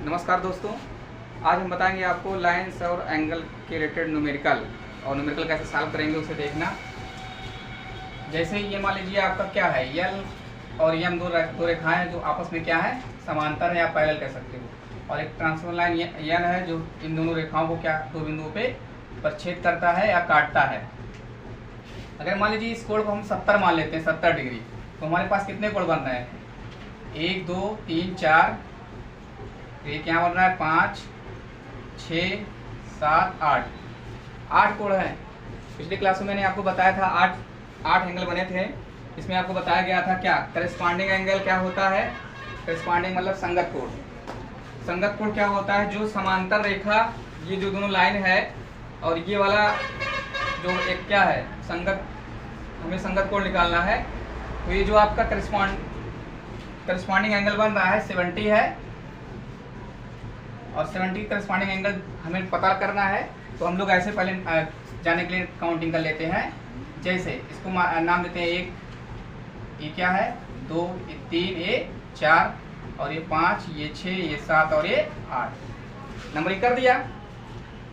नमस्कार दोस्तों, आज हम बताएंगे आपको लाइन्स और एंगल के रिलेटेड न्यूमेरिकल और न्यूमेरिकल कैसे सॉल्व करेंगे उसे देखना। जैसे ये मान लीजिए आपका क्या है, यल और यम दो रेखाएं जो आपस में क्या है, समांतर है या पैरेलल कह सकते हो, और एक ट्रांसफर लाइन यन है जो इन दोनों रेखाओं को क्या दो बिंदुओं पे प्रच्छेद करता है या काटता है। अगर मान लीजिए इस कोण को हम 70 मान लेते हैं, 70 डिग्री, तो हमारे पास कितने कोण बन रहे हैं? 1 2 3 4, एक यहाँ बन रहा है 5 6 7 8 कोण है। पिछले क्लास में मैंने आपको बताया था 8 एंगल बने थे। इसमें आपको बताया गया था क्या करेस्पॉन्डिंग एंगल क्या होता है। करेस्पॉन्डिंग मतलब संगत कोण। संगत कोण क्या होता है? जो समांतर रेखा, ये जो दोनों लाइन है और ये वाला जो एक क्या है संगत, हमें संगत कोण निकालना है। तो ये जो आपका करेस्पॉन्डिंग एंगल बन रहा है 70 है, और 70 करेस्पॉन्डिंग एंगल हमें पता करना है। तो हम लोग ऐसे पहले जाने के लिए काउंटिंग कर लेते हैं। जैसे इसको नाम देते हैं 1, ये क्या है 2, ये 3, ये 4, और ये 5, ये 6, ये 7 और ये 8 नंबर कर दिया।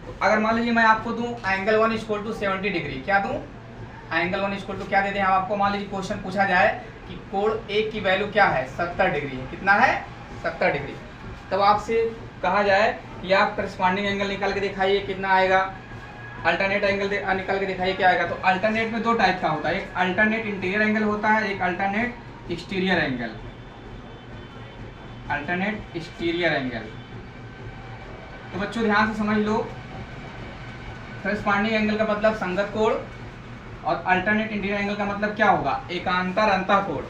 तो अगर मान लीजिए मैं आपको दूं एंगल 1 = 70 डिग्री, क्या दूं? एंगल 1 = क्या दे दें हम आपको? मान लीजिए क्वेश्चन पूछा जाए कि कोण एक की वैल्यू क्या है, 70 डिग्री है। कितना है? 70 डिग्री। तब आपसे कहा जाए कि आप करस्पॉन्डिंग एंगल निकाल के दिखाइए, कितना आएगा? अल्टरनेट एंगल निकाल के दिखाइए, क्या आएगा? तो अल्टरनेट में दो टाइप का होता है, एक अल्टरनेट इंटीरियर एंगल होता है, एक alternate exterior angle. Alternate exterior angle, तो बच्चों ध्यान से समझ लो। करस्पॉन्डिंग एंगल का मतलब संगत कोण, और अल्टरनेट इंटीरियर एंगल का मतलब क्या होगा? एकांतर अंतःकोण।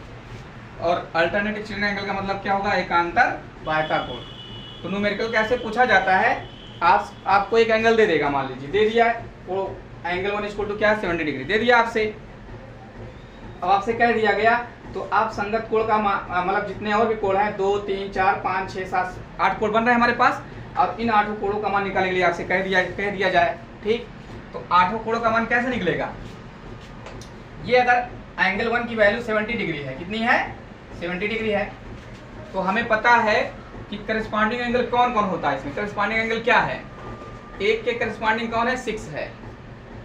और अल्टरनेट एक्सटीरियर एंगल का मतलब क्या होगा? एकांतर बाह्यताकोण। तो न्यूमेरिकल कैसे पूछा जाता है? आपको एक एंगल दे देगा, मान लीजिए दे दिया है, वो एंगल 1 = क्या है 70 डिग्री दे दिया आपसे। अब आपसे कह दिया गया तो आप संगत कोण का मतलब जितने और भी कोण हैं 2 3 4 5 6 7 8 कोण बन रहे हैं हमारे पास, और इन 8 कोणों का मान निकालने के लिए आपसे कह दिया जाए। ठीक, तो 8 कोणों का मान कैसे निकलेगा? ये अगर एंगल 1 की वैल्यू 70 डिग्री है, कितनी है? 70 डिग्री है, तो हमें पता है कि करस्पॉन्डिंग एंगल कौन कौन होता है इसमें। करस्पॉन्डिंग एंगल क्या है? एक के करस्पॉन्डिंग कौन है? 6 है।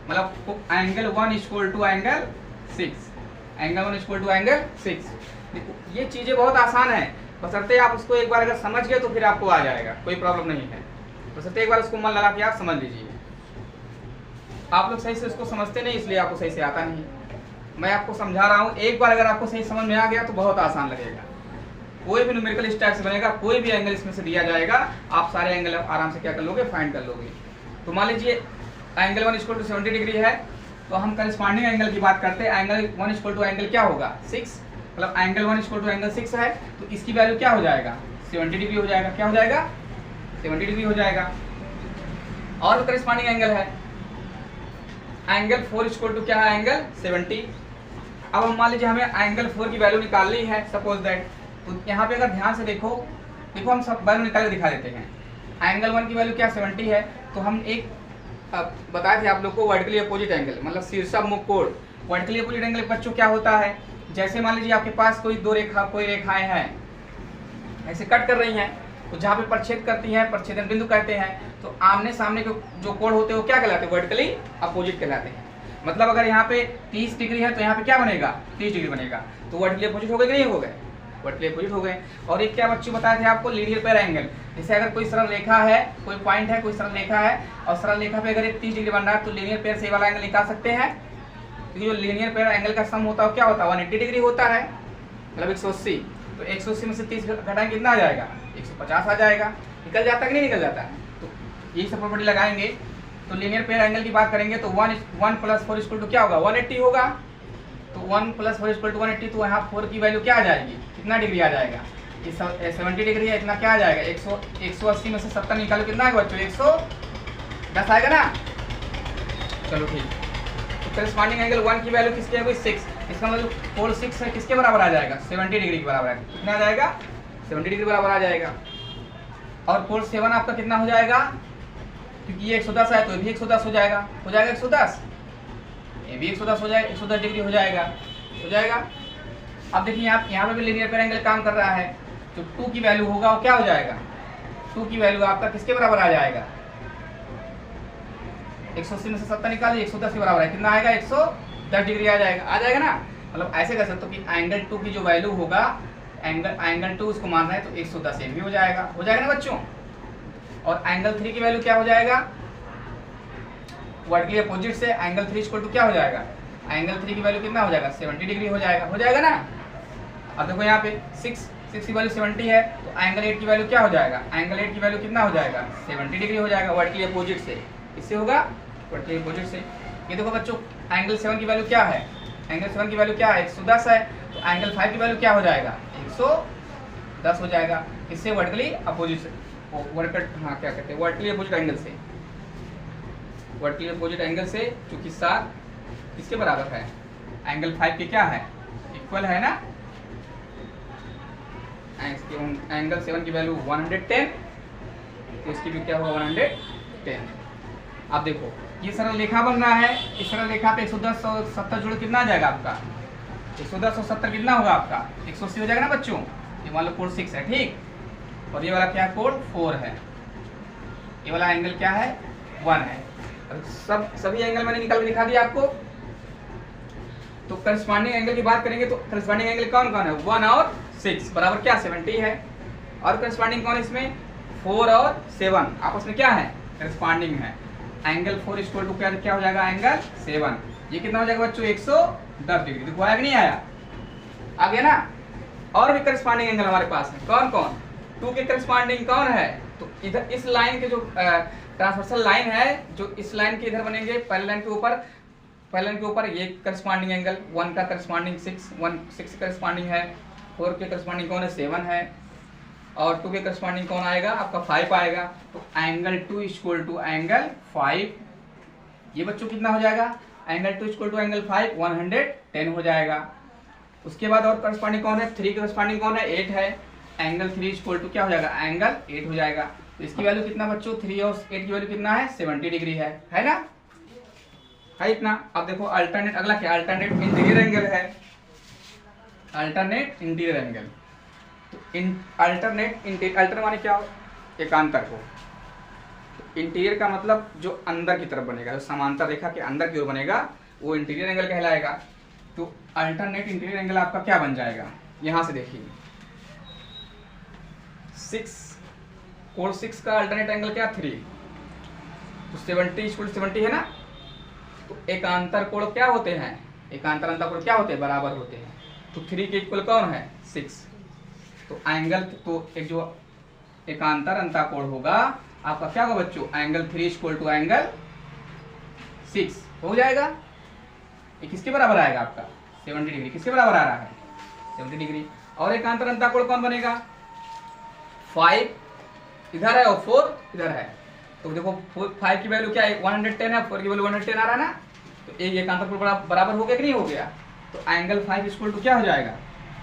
मतलब एंगल 1 = एंगल 6, एंगल 1 = एंगल 6। देखो ये चीजें बहुत आसान है, बशर्ते आप उसको एक बार अगर समझ गए तो फिर आपको आ जाएगा, कोई प्रॉब्लम नहीं है। बशर्ते एक बार उसको मन लगा के आप समझ लीजिए। आप लोग सही से उसको समझते नहीं, इसलिए आपको सही से आता नहीं। मैं आपको समझा रहा हूँ, एक बार अगर आपको सही समझ में आ गया तो बहुत आसान लगेगा। कोई भी न्यूमेरिकल इस टाइप से बनेगा, कोई भी एंगल इसमें से दिया जाएगा, आप सारे एंगल आराम से क्या कर लोगे, फाइंड कर लोगे। तो मान लीजिए एंगल 1 = 70 डिग्री है, तो हम करस्पॉन्डिंग एंगल की बात करते हैं। एंगल 1 = एंगल क्या होगा? 6। मतलब एंगल 1 = एंगल 6 है, तो इसकी वैल्यू क्या हो जाएगा? 70 डिग्री हो जाएगा। क्या हो जाएगा? 70 डिग्री हो जाएगा। और करस्पॉन्डिंग एंगल है एंगल 4 = क्या है? एंगल 70। अब हम मान लीजिए हमें एंगल 4 की वैल्यू निकालनी है, सपोज दैट। तो यहाँ पे अगर ध्यान से देखो हम सब वैल्यू निकाल के दिखा देते हैं। एंगल 1 की वैल्यू क्या 70 है, तो हम एक बताए थे आप लोग को वर्टिकली अपोजिट एंगल, मतलब शीर्षाभिमुख कोण। वर्टिकली अपोजिट एंगल बच्चों क्या होता है? जैसे मान लीजिए आपके पास कोई रेखाएं हैं ऐसे कट कर रही हैं, तो जहाँ पे प्रच्छेद करती हैं प्रच्छेदन बिंदु कहते हैं। तो आमने सामने के जो कोण होते हैं वो क्या कहलाते हैं? वर्टिकली अपोजिट कहलाते हैं। मतलब अगर यहाँ पे 30 डिग्री है तो यहाँ पे क्या बनेगा? 30 डिग्री बनेगा। तो वर्टिकली अपोजिट हो गए कि नहीं हो गए? वर्टिकली अपोजिट हो गए। और एक क्या बच्चों बताए थे आपको? Linear pair angle. जैसे अगर कोई सरल रेखा है, कोई पॉइंट है, कोई सरल रेखा है, और सरल रेखा पे अगर 30 डिग्री बन रहा है तो लीनियर पेयर से वाला एंगल निकाल सकते हैं। क्योंकि जो लीनियर पेयर एंगल का सम होता है क्या होता है? 180 डिग्री होता है, मतलब 180। तो 180 में से 30 घटाएं कितना आ जाएगा? 150 आ जाएगा। निकल जाता कि नहीं निकल जाता? तो यही सब प्रॉपर्टी लगाएंगे। तो लीनियर पेयर एंगल की बात करेंगे तो 1 + 4 = क्या होगा? 180 होगा। तो 1 + 4 = 180, तो यहाँ 4 की वैल्यू क्या आ जाएगी? कितना डिग्री आ जाएगा? ये 70 डिग्री है, इतना क्या आ जाएगा? 180 में से 70 निकालो, कितना आएगा बच्चों? 110 आएगा ना। चलो ठीक। तो करस्पॉन्डिंग एंगल 1 की वैल्यू किसकी है? 6। इसका मतलब कोण 6 है, किसके बराबर आ जाएगा? 70 डिग्री के बराबर है। कितना आ जाएगा? 70 डिग्री बराबर आ जाएगा। और कोण 7 आपका कितना हो जाएगा? क्योंकि ये 110 है तो ये भी 110 हो जाएगा। 110, ये भी 110 हो जाएगा, 110 डिग्री हो जाएगा। अब देखिए यहाँ पे भी लीनियर पेयर एंगल काम कर रहा है, तो 2 की वैल्यू होगा वो क्या हो जाएगा? 2 की वैल्यू आपका किसके बराबर आ जाएगा? 180 में से 70 निकालिए, 110 के बराबर है, कितना आएगा? 110 डिग्री आ जाएगा ना। मतलब ऐसे कर सकते हो कि एंगल 2 की जो वैल्यू होगा, एंगल 2 उसको मान रहे हैं तो 110 ये भी हो जाएगा ना बच्चों। और एंगल 3 की वैल्यू क्या हो जाएगा? वर्टिकली अपोजिट से एंगल 3 इक्वल टू क्या हो जाएगा? एंगल 3 की वैल्यू कितना हो जाएगा? 70 डिग्री हो जाएगा ना। अब देखो यहाँ पे 6 की वैल्यू 70 है तो एंगल 8 की वैल्यू क्या हो जाएगा? एंगल 8 की वैल्यू कितना हो जाएगा? 70 डिग्री हो जाएगा वर्टिकली अपोजिट से। इससे होगा वर्टिकली अपोजिट से। ये देखो बच्चों, एंगल 7 की वैल्यू क्या है? एंगल 7 की वैल्यू क्या है? 110 है। तो एंगल 5 की वैल्यू क्या हो जाएगा? 110 हो जाएगा। इससे वर्टिकली अपोजिट से, क्या कहते हैं, वर्टिकली अपोजिट एंगल से, वर्टिकली अपोजिट एंगल से, चूंकि 7 किसके बराबर है? एंगल 5 के क्या है? इक्वल है ना। एंगल 7 की वैल्यू 110, तो इसकी भी क्या होगा? 110। अब देखो ये सरल रेखा बन रहा है, इस सरल रेखा पे 110 और 70 जोड़ कितना आ जाएगा आपका? 110 और 70 कितना होगा आपका? 180 हो जाएगा ना बच्चों। ये मान लो कोण 6 है, ठीक। और ये वाला क्या है? कोण 4 है। ये वाला एंगल क्या है? 1 है। सभी एंगल मैंने निकाल के दिखा दिया आपको। तो करस्पॉन्डिंग एंगल की बात करेंगे तो करस्पॉन्डिंग एंगल कौन कौन है? 1 और 6 बराबर क्या? 70 है। और करस्पॉन्डिंग कौन इसमें? 4 और 7 आपस में क्या है? करस्पॉन्डिंग है। एंगल 4 इक्वल टू क्या हो जाएगा? एंगल 7। ये कितना हो जाएगा बच्चों? 110 डिग्री। देखो आया कि नहीं आया? आ गया ना। और भी करस्पॉन्डिंग एंगल हमारे पास है, कौन कौन? 2 के करस्पॉन्डिंग कौन है? तो इधर इस लाइन के जो ट्रांसवर्सल लाइन है, जो इस लाइन के इधर बनेंगे, पहले लाइन के ऊपर ये करस्पॉन्डिंग एंगल 1 का करस्पॉन्डिंग 6 करस्पॉन्डिंग है। 4 के करस्पॉन्डिंग कौन है? 7 है। और 2 के करस्पॉन्डिंग कौन आएगा? आपका 5 आएगा। तो एंगल 2 इक्वल टू एंगल 5, ये बच्चों कितना हो जाएगा? एंगल 2 इक्वल टू एंगल 5 110 हो जाएगा। उसके बाद और करस्पॉन्डिंग कौन है? 3 करस्पॉन्डिंग कौन है? 8 है। एंगल 3 इक्वल टू क्या हो जाएगा? एंगल 8 हो जाएगा। तो इसकी वैल्यू कितना बच्चों? 3 और 8 की वैल्यू कितना है? 70 डिग्री है ना, है इतना। अब देखो अल्टरनेट, अगला क्या? अल्टरनेट इंटीरियर एंगल है। अल्टरनेट इंटीरियर एंगल, तो अल्टर माने क्या? एकांतर को। तो इंटीरियर का मतलब जो अंदर की तरफ बनेगा, जो समांतर रेखा के अंदर की ओर बनेगा, वो इंटीरियर एंगल कहलाएगा। तो अल्टरनेट इंटीरियर एंगल आपका क्या बन जाएगा? यहां से देखिए, कोण 6 का अल्टरनेट एंगल क्या? 3। तो 70 है ना। तो एकांतर कोण क्या होते हैं? एकांतर अंतःकोण क्या होते हैं? बराबर होते हैं। तो 3 के इक्वल कौन है? 6। तो एंगल, तो एक जो एकांतर अंतःकोण होगा आपका क्या होगा बच्चों? एंगल 3 इक्वल टू एंगल 6 हो जाएगा। ये किसके बराबर आएगा आपका? 70 डिग्री। किसके बराबर आ रहा है? 70 डिग्री। और एकांतर अंतःकोण कौन बनेगा? 5 इधर है और 4 इधर है। तो देखो 5 की वैल्यू क्या है? 110 है। 4 की वैल्यू 110 आ रहा है ना। तो एक एकांतर कोण बराबर हो गया कि नहीं हो गया? तो एंगल 5 इक्वल टू क्या हो जाएगा?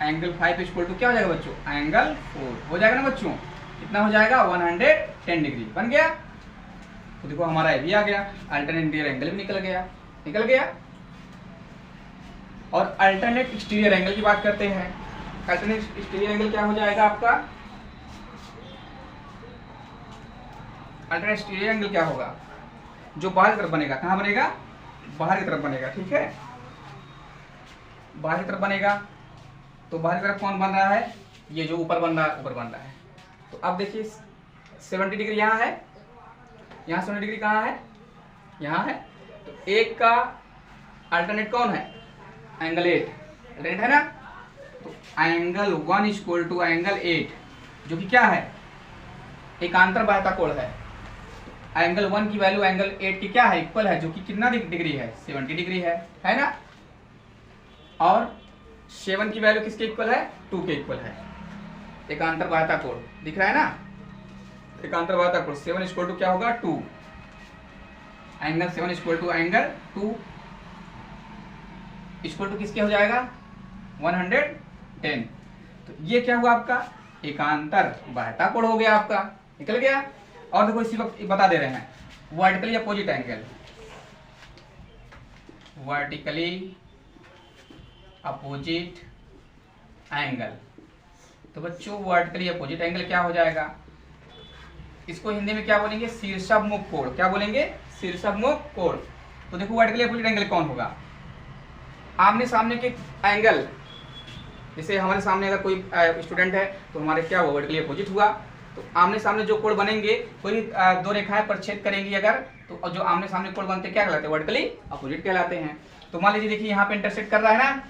एंगल 5 इक्वल टू क्या हो जाएगा बच्चों? एंगल 4 हो जाएगा ना बच्चों। कितना हो जाएगा? 110 डिग्री बन गया। तो देखो हमारा ये भी आ गया, अल्टरनेट इंटीरियर एंगल भी निकल गया। और अल्टरनेट एक्सटीरियर एंगल की बात करते हैं। अल्टरनेट एक्सटीरियर एंगल क्या हो जाएगा आपका? अल्टरनेट एक्सटीरियर एंगल क्या होगा? जो बाहर की तरफ बनेगा। कहाँ बनेगा? बाहर की तरफ बनेगा, ठीक है। बाहर की तरफ बनेगा। तो बाहर की तरफ कौन बन रहा है? ये जो ऊपर बन रहा है। तो अब देखिए 70 डिग्री यहाँ है, यहाँ 70 डिग्री कहाँ है? यहाँ है। तो एक का अल्टरनेट कौन है? एंगल 8 अल्टरनेट है ना। तो एंगल 1 इक्वल टू एंगल 8, जो कि क्या है? एकांतर बाह्यता कोण है। एंगल 1 की वैल्यू एंगल 8 की क्या है? इक्वल है, जो कि कितना डिग्री है? 70 डिग्री है ना। और 7 की वैल्यू किसके इक्वल है? 2 के इक्वल है। एकांतर बाह्यता कोण दिख रहा है ना। एकांतर बाह्यता कोण 7 इक्वल टू क्या होगा? 2। Angle 7 equal to angle 2 equal to किसके हो जाएगा? 110। तो ये क्या हुआ आपका? एकांतर बाह्यता कोण हो गया आपका, निकल गया। और देखो इसी वक्त बता दे रहे हैं vertically opposite angle. Vertically opposite angle, तो बच्चों वर्टिकली अपोजिट एंगल क्या हो जाएगा? इसको हिंदी में क्या बोलेंगे, शीर्षाभिमुख कोण। क्या बोलेंगे, शीर्षाभिमुख कोण। तो देखो वर्टिकली अपोजिट एंगल कौन होगा, आमने सामने के एंगल, जैसे हमारे सामने अगर कोई स्टूडेंट है तो हमारे क्या हुआ, वर्टिकली अपोजिट हुआ। तो आमने सामने जो कोण बनेंगे, कोई दो रेखाएं परिच्छेद करेंगी अगर, तो जो आमने सामने कोण बनते क्या कहलाते हैं, वर्टिकली अपोजिट कहलाते हैं। तो मान लीजिए देखिए यहाँ पे इंटरसेक्ट कर रहा है ना,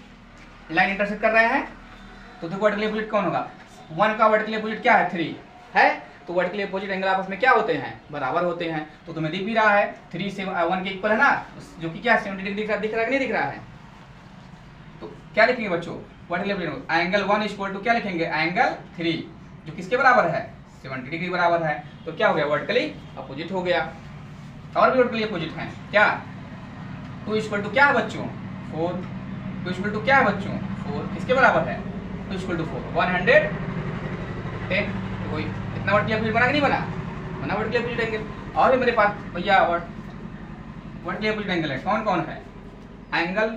लाइन इंटरसेक्ट कर रहा है, तो देखो वर्टिकली अपोजिट कौन होगा, 1 का वर्टिकली अपोजिट क्या है, 3 है। तो वर्टिकली अपोजिट एंगल आपस में क्या होते हैं, बराबर होते हैं। तो तुम्हें दिख भी रहा है 3 से 1 के इक्वल है ना, जो कि क्या 70 डिग्री दिख रहा है कि नहीं दिख रहा है। तो क्या लिखेंगे बच्चों, vertically opposite angle 1 equal to क्या लिखेंगे, एंगल 3 जो किसके बराबर है, 70 डिग्री बराबर है। तो क्या हो गया, वर्टिकली अपोजिट हो गया। और भी वर्टिकली अपोजिट है क्या, 2 इक्वल टू क्या है बच्चों, 4। 2 इक्वल टू क्या है बच्चों, 4 किसके बराबर है, 2 इक्वल टू 4 110। कोई इतना वर्टिकली अपोजिट बना कि नहीं बना वर्टिकली अपोजिट एंगल। और भी मेरे पास भैया वर्टिकली अपोजिट एंगल है, कौन कौन है, angle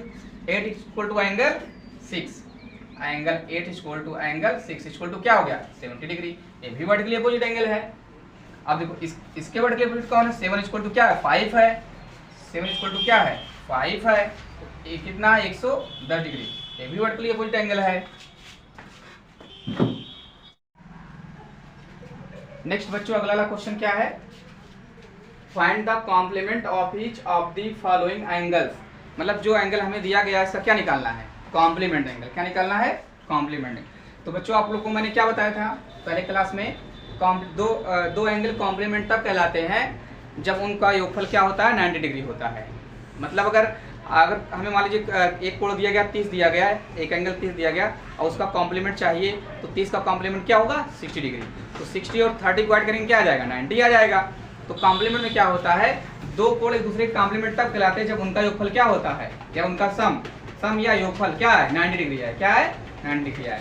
8 equal to angle 6, angle 8 equal to angle 6 equal to क्या हो गया, 70 डिग्री। ये भी वर्टिकली अपोजिट एंगल है। अब देखो इसके वर्टिकली अपोजिट कौन है, 7 इक्वल टू क्या है, 5 है। 7 इक्वल टू क्या है, 5 है। तो ये कितना, 110 डिग्री। ये भी वर्टिकली अपोजिट एंगल है। नेक्स्ट बच्चों अगला वाला क्वेश्चन क्या है, find the complement of each of the following angles. मतलब जो एंगल हमें दिया गया है इसका क्या निकालना है, कॉम्प्लीमेंट एंगल। क्या निकालना है, कॉम्प्लीमेंट। तो बच्चों आप लोग को मैंने क्या बताया था पहले क्लास में, दो एंगल कॉम्प्लीमेंट तब कहलाते हैं जब उनका योगफल क्या होता है, 90 डिग्री होता है। मतलब अगर हमें मान लीजिए एक कोण दिया गया, 30 दिया गया है, एक एंगल 30 दिया गया और उसका कॉम्प्लीमेंट चाहिए, तो 30 का कॉम्प्लीमेंट क्या होगा, 60 डिग्री। तो 60 और 30 को ऐड करेंगे क्या आ जाएगा, 90 आ जाएगा। तो कॉम्प्लीमेंट में क्या होता है, दो कोण एक दूसरे के कॉम्प्लीमेंट तब कहलाते हैं जब उनका योगफल क्या होता है, या उनका सम या योगफल क्या है, 90 डिग्री है। क्या है, 90 डिग्री है।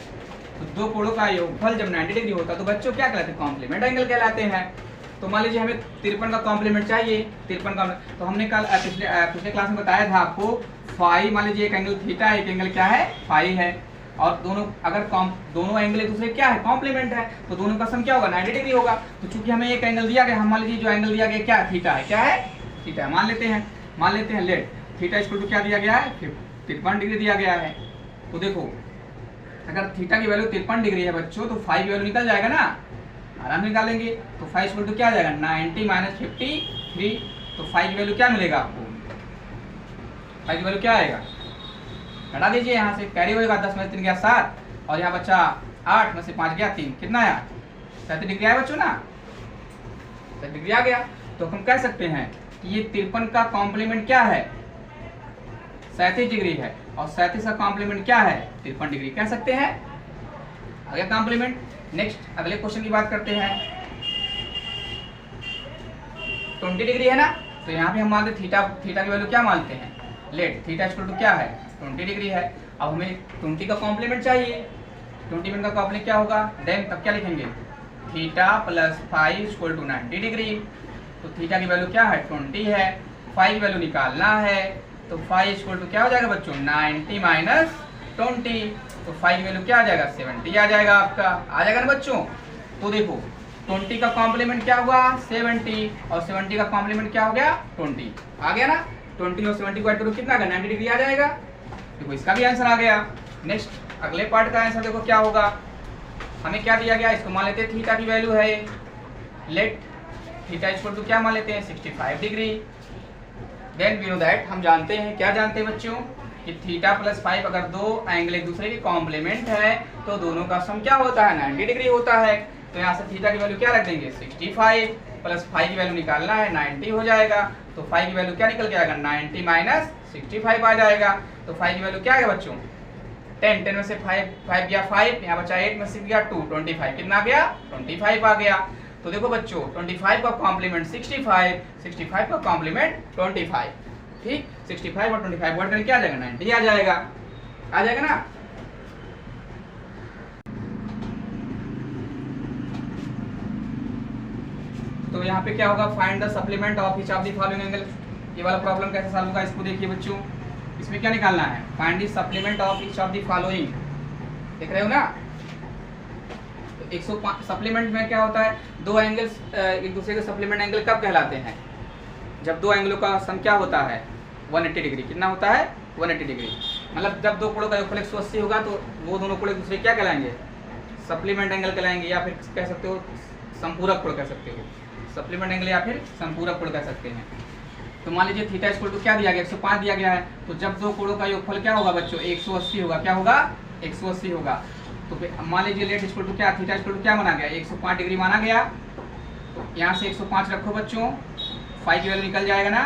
तो दो कोणों का योगफल जब 90 डिग्री होता है तो बच्चों क्या कहलाते हैं, कॉम्प्लीमेंट एंगल कहलाते हैं। तो मान लीजिए हमें 53 का कॉम्प्लीमेंट चाहिए, 53 का, तो हमने कल पिछले क्लास में बताया था आपको, फाई मान लीजिए एक एंगल थीटा है, एक एंगल क्या है, फाई है, और दोनों अगर दोनों एंगल एक दूसरे क्या है, कॉम्प्लीमेंट है, तो दोनों का सम क्या होगा, 90 डिग्री होगा। तो चूंकि हमें एक एंगल दिया गया, हम मान लीजिए जो एंगल दिया गया क्या है, थीटा है। क्या है, थीटा है। मान लेते हैं लेट थीटा इक्वल टू क्या दिया गया है, 53 डिग्री दिया गया है। तो देखो अगर थीटा की वैल्यू 53 डिग्री है बच्चों, तो फाई की वैल्यू निकल जाएगा ना, आराम निकालेंगे। तो फाई इक्वल टू क्या आ जाएगा, 90 माइनस 53। तो फाई की वैल्यू क्या मिलेगा आपको, फाई की वैल्यू क्या आएगा, हटा दीजिए यहाँ से, कैरी होगा 10 में 3 गया 7, और यहाँ बच्चा 8 में से 5 गया 3, कितना आया, 37 डिग्री आया बच्चों ना, 37 डिग्री आ गया। तो हम कह सकते हैं कि ये 53 का कॉम्प्लीमेंट क्या है, 37 डिग्री है, और 37 का कॉम्प्लीमेंट क्या है, 53 डिग्री कह सकते हैं। आगे कॉम्प्लीमेंट। नेक्स्ट अगले क्वेश्चन की बात करते हैं, 20 डिग्री है ना, तो यहाँ पे हम मानते थीटा की वैल्यू क्या मानते हैं, लेट थीटा इक्वल टू क्या है, 20 डिग्री है। अब हमें 20 का कॉम्प्लीमेंट चाहिए, 20 का कॉम्प्लीमेंट क्या होगा, देन तब क्या लिखेंगे, theta plus phi equal to 90 degree. तो थीटा की वैल्यू क्या है, 20 है, फाई की वैल्यू निकालना है, तो फाई इक्वल टू क्या हो जाएगा बच्चों, 90 माइनस 20। तो फाई की वैल्यू क्या आ जाएगा, 70 आ जाएगा आपका, आ जाएगा ना बच्चों। तो देखो 20 का कॉम्प्लीमेंट क्या हुआ, 70, और 70 का कॉम्प्लीमेंट क्या हो गया, 20 आ गया ना। 20 और 70 को ऐड करो कितना का, 90 डिग्री आ जाएगा। देखो इसका भी आंसर आ गया। नेक्स्ट अगले पार्ट का आंसर देखो क्या होगा, हमें क्या दिया गया, इसको मान लेते हैं थीटा की वैल्यू है, लेट थीटा इक्वल टू क्या मान लेते हैं, 65 degree. Then we know that, हम जानते हैं, क्या जानते हैं बच्चों, कि थीटा प्लस 5 अगर दो एंगल एक दूसरे के कॉम्प्लीमेंट है तो दोनों का सम क्या होता है, 90 डिग्री होता है। तो यहाँ से थीटा की वैल्यू क्या रख देंगे, 65 प्लस 5 की वैल्यू निकालना है, 90 हो जाएगा। तो 5 की वैल्यू क्या निकल के आएगा, 90 माइनस 65 आ जाएगा। तो 5 की वैल्यू क्या है बच्चों, 10 में से 5 गया 5, यहाँ बचा 8 में से गया 2, 25 कितना आ गया, 25 आ गया। तो देखो बच्चों 25 का कॉम्प्लीमेंट 65, 65 का कॉम्प्लीमेंट 25, ठीक, 65 और 25 वर्ड करके क्या आ जाएगा, 90 आ जाएगा, आ जाएगा ना। तो यहाँ पे क्या होगा, find the supplement of each of the following angle. ये वाला प्रॉब्लम कैसे सॉल्व होगा, इसको देखिए बच्चों, इसमें क्या निकालना है, find the supplement of each of the following, देख रहे हो ना। तो 105 सप्लीमेंट में क्या होता है, दो एंगल्स एक दूसरे के सप्लीमेंट एंगल कब कहलाते हैं, जब दो एंगलों का सम क्या होता है 180 डिग्री। कितना होता है 180 डिग्री। मतलब जब दो कोणों का योगफल 180 होगा तो वो दोनों कोण एक दूसरे क्या कहलाएंगे, सप्लीमेंट एंगल कहलाएंगे, या फिर कह सकते हो संपूरक कोण कह सकते हो, सप्लीमेंट एंगल या फिर संपूरक कोण कह सकते हैं। तो मान लीजिए थीटा इक्वल टू क्या दिया गया 105 दिया गया है, तो जब दो कोणों का योगफल क्या होगा बच्चों 180 होगा, क्या होगा 180 होगा। तो फिर मान लीजिए लेट इक्वल टू क्या, थीटा इक्वल टू क्या माना गया 105 डिग्री माना गया। तो यहाँ से 105 रखो बच्चों, फाई की वैल्यू निकल जाएगा ना,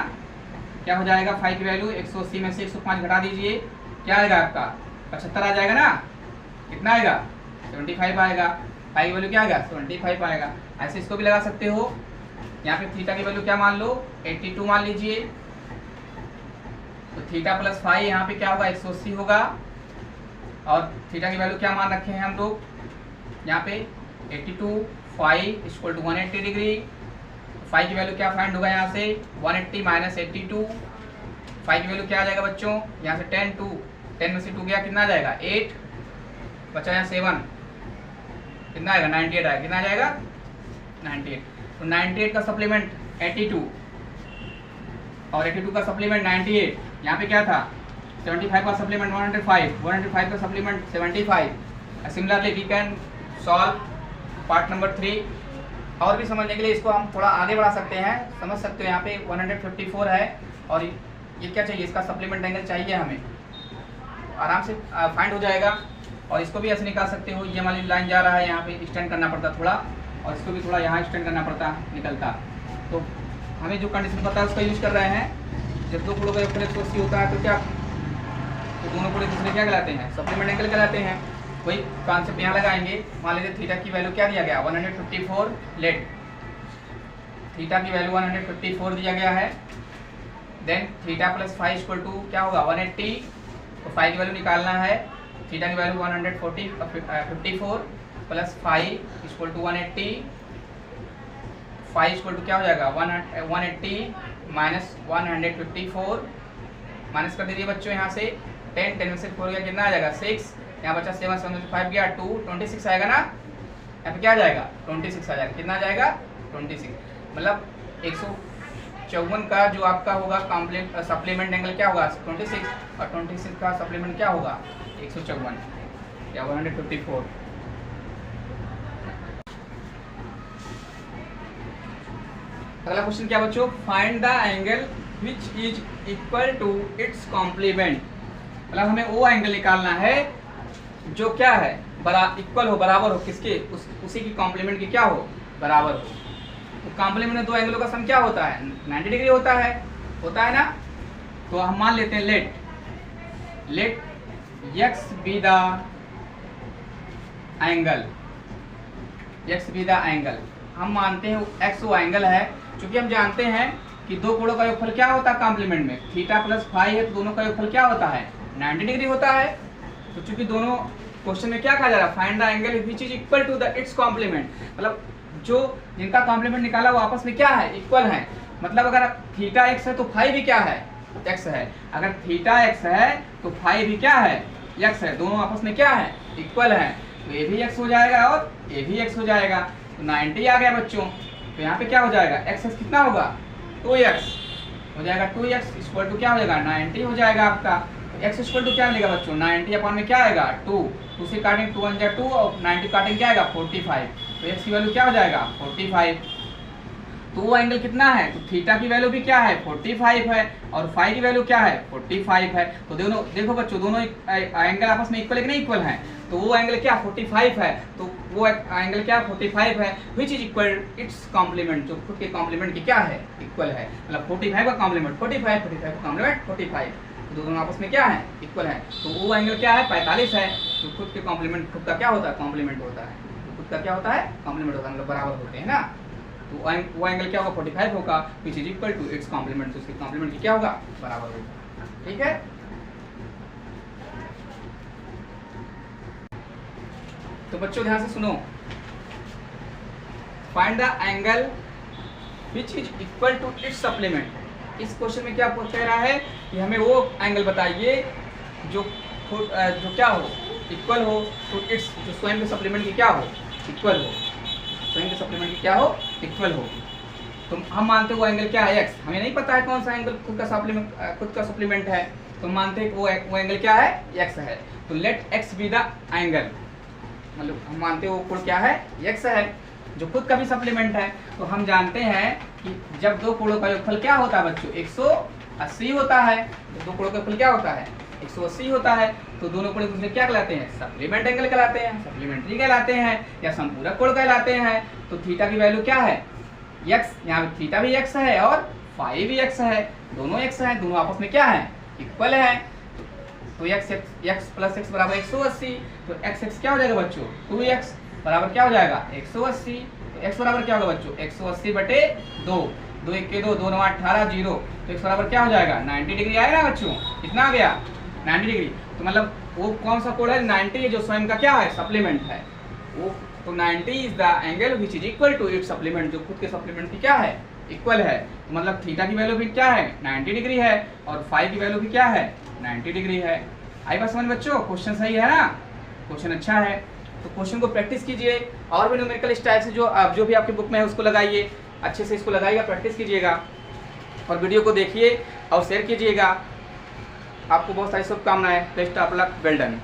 क्या हो जाएगा फाई की वैल्यू 180 में से 105 घटा दीजिए, क्या आएगा आपका 75 आ जाएगा ना, कितना आएगा 75 आएगा, फाई की वैल्यू क्या आएगा 75 आएगा। ऐसे इसको भी लगा सकते हो, यहाँ पे थीटा की वैल्यू क्या मान लो 82 मान लीजिए, तो थीटा प्लस फाई यहाँ पे क्या होगा 180 होगा, और थीटा की वैल्यू क्या मान रखे हैं हम लोग यहाँ पे 82, phi equal to 180 degree. Phi की वैल्यू क्या फाइंड होगा यहाँ से 180 माइनस 82, फाई की वैल्यू क्या आ जाएगा बच्चों यहाँ से 10 में से 2 गया, कितना आ जाएगा 8, बचा यहाँ 7, कितना आएगा 98 आएगा, कितना आ जाएगा 98। तो 98 का सप्लीमेंट 82 और 82 का सप्लीमेंट 98, यहाँ पे क्या था 75 का सप्लीमेंट 105 का supplement 75। Similarly we can solve part number 3। और भी समझने के लिए इसको हम थोड़ा आगे बढ़ा सकते हैं, समझ सकते हो यहाँ पे 154 है और ये क्या चाहिए, इसका सप्लीमेंट एंगल चाहिए हमें, आराम से फाइंड हो जाएगा। और इसको भी ऐसे निकाल सकते हो, ये वाली लाइन जा रहा है यहाँ पे एक्सटेंड करना पड़ता थोड़ा, और इसको भी थोड़ा यहाँ एक्सटेंड करना पड़ता निकलता। तो हमें जो कंडीशन पता है उसका यूज कर रहे हैं। जब दो कोणों का योगफल 180 होता है तो क्या, तो दोनों कोण एक दूसरे क्या कहलाते हैं सप्लीमेंट एंगल कहलाते हैं। वही कॉन्सेप्ट यहाँ लगाएंगे। मान लीजिए थीटा की वैल्यू क्या दिया गया 154, लेट थीटा की वैल्यू 154 दिया गया है। Then theta plus phi equal to क्या होगा 180, तो फाई की वैल्यू निकालना है, थीटा की value 154 plus phi equal to 180, phi equal to क्या हो जाएगा 180 माइनस 154, माइनस कर दीजिए बच्चों यहाँ से 10 में से 4 गया, कितना आ जाएगा 6, यहाँ बचा 7 7 5 गया 2, 26 आएगा ना, यहाँ पे क्या आ जाएगा 26 आ जाएगा, कितना आ जाएगा 26। मतलब 154 का जो आपका होगा सप्लीमेंट एंगल क्या होगा 26, और 26 का सप्लीमेंट क्या होगा 154 या 154। अगला क्वेश्चन क्या बच्चों, find the angle which is equal to its complement. मतलब हमें वो एंगल निकालना है जो क्या है इक्वल हो, बराबर हो किसके, उसी की कॉम्प्लीमेंट की क्या हो बराबर हो। तो कॉम्प्लीमेंट में दो एंगलों का सम क्या होता है 90 डिग्री होता है ना। तो हम मान लेते हैं let x be the angle, हम मानते हैं x वो एंगल है, क्योंकि हम जानते हैं कि दो कोणों का योगफल क्या होता है कॉम्प्लीमेंट में, थीटा प्लस फाई है, तो दोनों का योगफल क्या होता है 90 डिग्री होता है। तो चूंकि दोनों क्वेश्चन में क्या कहा जा रहा है find the angle which is equal to the its complement, मतलब जो जिनका कॉम्प्लीमेंट निकाला वो आपस में क्या है इक्वल है। मतलब अगर थीटा x है तो फाई भी क्या है x है, अगर थीटा x है तो फाई भी क्या है x है, दोनों आपस में क्या है इक्वल है। तो ये भी x हो जाएगा और ये भी x हो जाएगा, तो 90 आ गया बच्चों। तो यहाँ पे क्या हो जाएगा x कितना होगा 2x हो जाएगा, 2x इक्वल टू क्या हो जाएगा 90 हो जाएगा आपका। x इक्वल टू क्या मिलेगा बच्चों 90 अपॉन में क्या आएगा 2 से काटेंगे 2 1 जा 2 और 90 काटेंगे क्या आएगा 45, तो x की वैल्यू क्या हो जाएगा 45। तो वो एंगल कितना है, तो थीटा की वैल्यू भी क्या है 45 है और फाई की वैल्यू क्या है 45 है। तो दोनों देखो बच्चों दोनों एंगल आपस में इक्वल है कि नहीं इक्वल है, तो वो एंगल क्या 45 है, तो वो एंगल क्या 45 है which is equal its complement, जो खुद के कॉम्प्लीमेंट की क्या है इक्वल है। मतलब 45 का कॉम्प्लीमेंट 45 का कॉम्प्लीमेंट 45, तो दोनों आपस में क्या है इक्वल है। तो वो एंगल क्या है 45 है, तो खुद के कॉम्प्लीमेंट खुद का क्या होता है कॉम्प्लीमेंट होता है, तो खुद का क्या होता है कॉम्प्लीमेंट होता है, मतलब बराबर होते हैं ना। तो वो एंगल क्या होगा 45 होगा which is equal to its complement, तो उसके कॉम्प्लीमेंट की क्या होगा बराबर होगा। ठीक है, तो बच्चों ध्यान से सुनो, find the angle which is equal to its supplement. इस क्वेश्चन में क्या कह रहा है कि हमें वो एंगल बताइए जो क्या हो इक्वल हो टू इट्स, जो स्वयं के सप्लीमेंट की क्या हो इक्वल हो, स्वयं के सप्लीमेंट क्या हो, इक्वल हो। तो हम मानते हैं वो एंगल क्या है, एक्स। हमें नहीं पता है कौन सा एंगल खुद का सप्लीमेंट है, तो मानते हैं कि वो एंगल क्या है, एक्स है। तो let x be the angle, मतलब हम मानते हैं वो कोण क्या है, एक्स है, जो खुद का भी सप्लीमेंट है। तो हम जानते हैं कि जब दो कोणों का योगफल क्या होता है बच्चों, 180 होता है। तो दो कोणों का योगफल क्या होता है, 180 होता है। तो दोनों कोण एक दूसरे क्या कहलाते हैं, सप्लीमेंट एंगल कहलाते हैं, सप्लीमेंट्री कहलाते हैं, या समपूरक कोण कहलाते हैं। तो थीटा की वैल्यू क्या है, एक्स, यहाँ पे थीटा भी एक्स है और फाई भी एक्स है, दोनों एक्स है, दोनों आपस में क्या है, इक्वल है। तो एक्स प्लस एक्स बराबर 180। तो एक्स क्या हो जाएगा बच्चों, 2x बराबर क्या हो जाएगा, 180। तो x बराबर क्या होगा बच्चों, 180 बटे 2, 2 1 के 2, 2 9 18 0। तो x बराबर क्या हो जाएगा, 90 डिग्री आएगा ना बच्चों, कितना आ गया, 90 डिग्री। तो मतलब वो कौन सा कोण है, 90, जो स्वयं का क्या है, सप्लीमेंट है वो। तो 90 is the angle which is equal to its supplement, जो खुद के सप्लीमेंट की क्या है, इक्वल है। तो मतलब थीटा की वैल्यू भी क्या है, 90 डिग्री है, और फाई की वैल्यू भी क्या है, 90 डिग्री है। आई बात समझ बच्चों, क्वेश्चन सही है ना, क्वेश्चन अच्छा है। तो क्वेश्चन को प्रैक्टिस कीजिए, और भी न्यूमेरिकल स्टाइल से जो भी आपकी बुक में है उसको लगाइए, अच्छे से इसको लगाइएगा, प्रैक्टिस कीजिएगा, और वीडियो को देखिए और शेयर कीजिएगा। आपको बहुत सारी शुभकामनाएं, best of luck, well done.